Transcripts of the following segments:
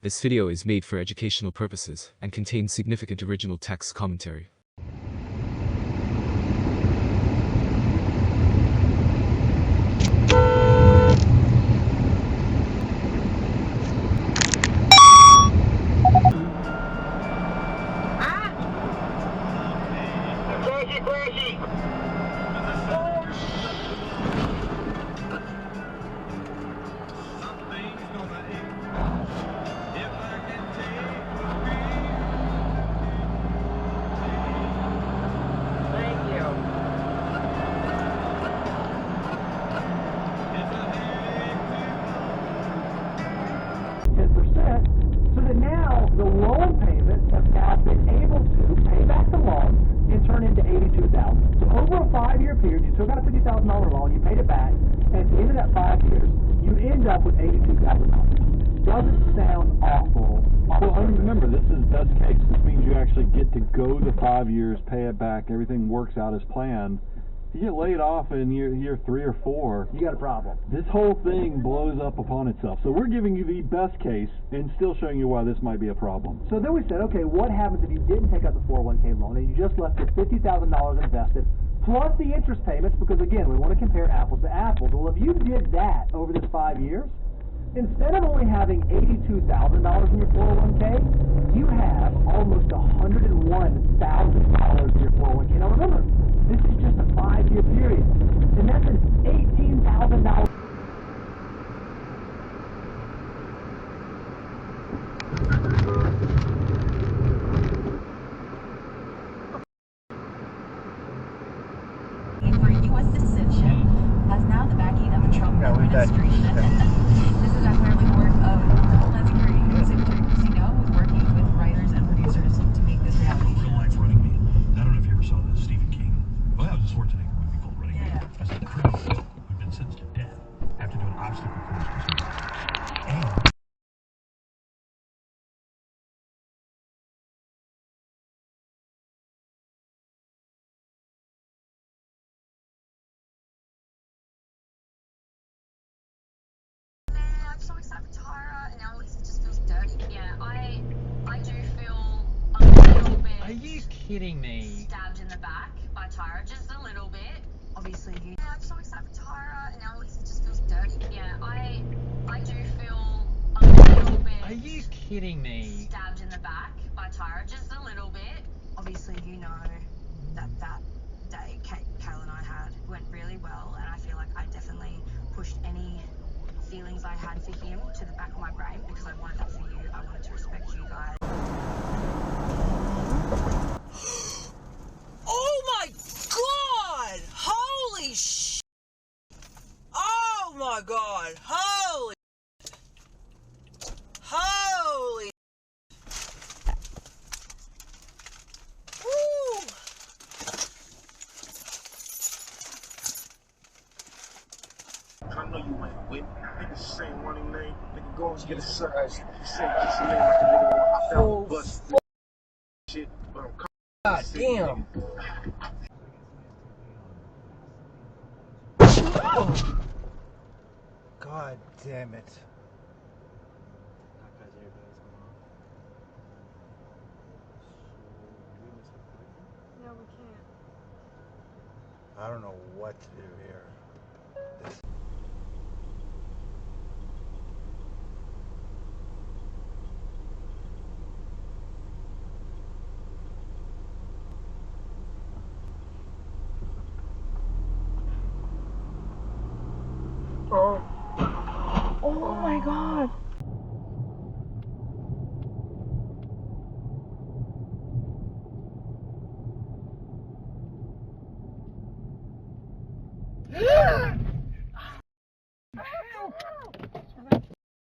This video is made for educational purposes and contains significant original text commentary. So that now the loan payments have now been able to pay back the loan and turn into $82,000. So over a 5-year period, you took out a $50,000 loan, you paid it back, and at the end of that 5 years, you end up with $82,000. Doesn't sound awful. Well, and remember, this is best case. This means you actually get to go the 5 years, pay it back, everything works out as planned. If you get laid off in year 3 or 4, You got a problem. this whole thing blows up upon itself. So we're giving you the best case and still showing you why this might be a problem. So then we said, okay, what happens if you didn't take out the 401k loan and you just left with $50,000 invested plus the interest payments? Because again, we want to compare apples to apples. Well, if you did that over this 5 years, instead of only having $82,000 in your 401k, you have almost $101,000 in your 401k. Now remember, this is just a 5-year period, and that's an $18,000. For U.S. citizenship has now the backing of the Trump administration. This is primarily work of Homeland Security Secretary Christine who's working with writers and producers to make this reality. Real life running me. I don't know if you ever saw the Stephen King. Oh, yeah, it was a Schwarzenegger movie called Running Me. I said the criminals who've been sentenced to death have to do an obstacle course to survive. And I'm so excited for Tyra, and now it just feels dirty. Yeah, I do feel a little bit. Are you kidding me? Stabbed in the back by Tyra, just a little bit. Obviously, you. Yeah, I'm so excited for Tyra, and now it just feels dirty. Yeah, I do feel a little bit. Are you kidding me? Stabbed in the back by Tyra, just a little bit. Obviously, you know that day Kale and I had went really well, and I feel like I definitely pushed any feelings I had for him to the back of my brain because I wanted that for you. I wanted to respect you guys. Oh my god! Holy sh! Oh my god! Holy! Holy! Woo! I know you ain't with me. Niggas saying running name. Nigga go and get a size. You say just a name like a nigga wanna hop out the bus. Shit, but I'm God damn. God damn it. No, we can't. I don't know what to do here. Oh my god.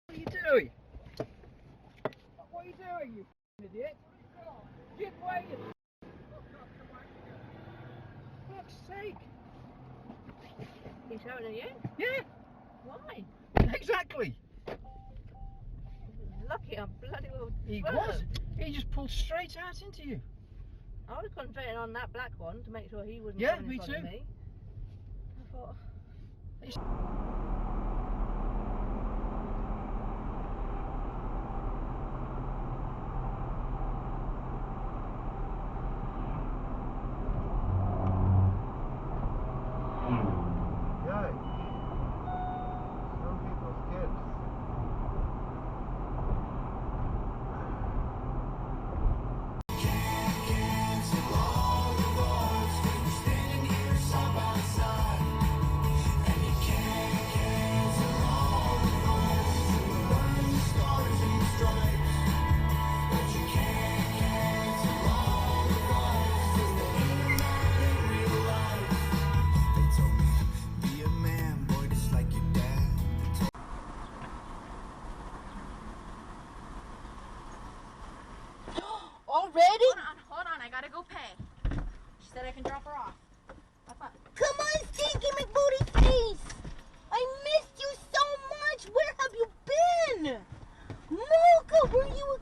What are you doing? What are you doing, you idiot? Get away, you for fuck's sake. He's shouting at you? Yeah, Why? exactly. Lucky I'm bloody well. He was. He just pulled straight out into you. I was concentrating on that black one to make sure he wouldn't Yeah, come in me front of too. me. I thought, I can drop her off. Have fun. Come on, Stinky McBooty Face! I missed you so much! Where have you been? Mocha, were you...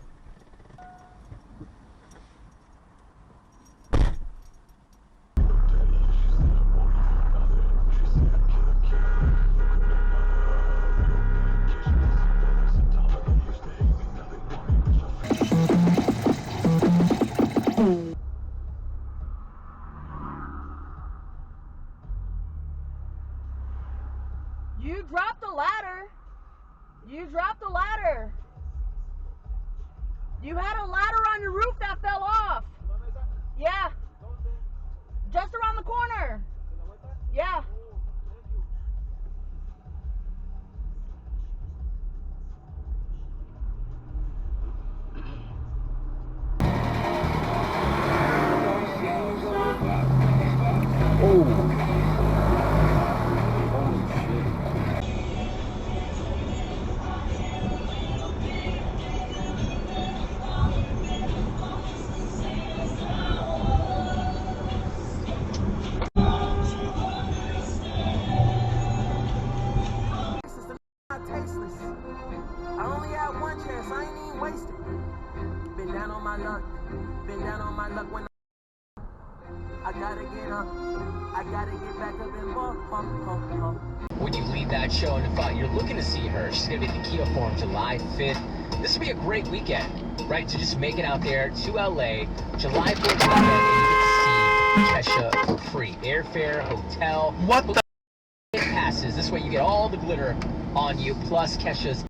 You dropped the ladder. You dropped the ladder. You had a ladder on your roof that fell off. Yeah. Just around the corner. Yeah. Tasteless. I only had one chance. I ain't even wasted. Been down on my luck. Been down on my luck when I gotta get up. I gotta get back up and walk. When you leave that show and if you're looking to see her, she's gonna be at the Kia Forum July 5th. This will be a great weekend, right? To just make it out there to LA, July 4th weekend, and you get to see Kesha for free. Airfare, hotel. What the? Passes. This way you get all the glitter on you, plus Kesha's.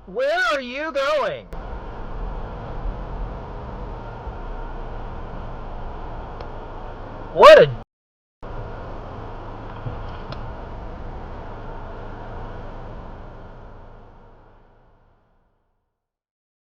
Where are you going? What a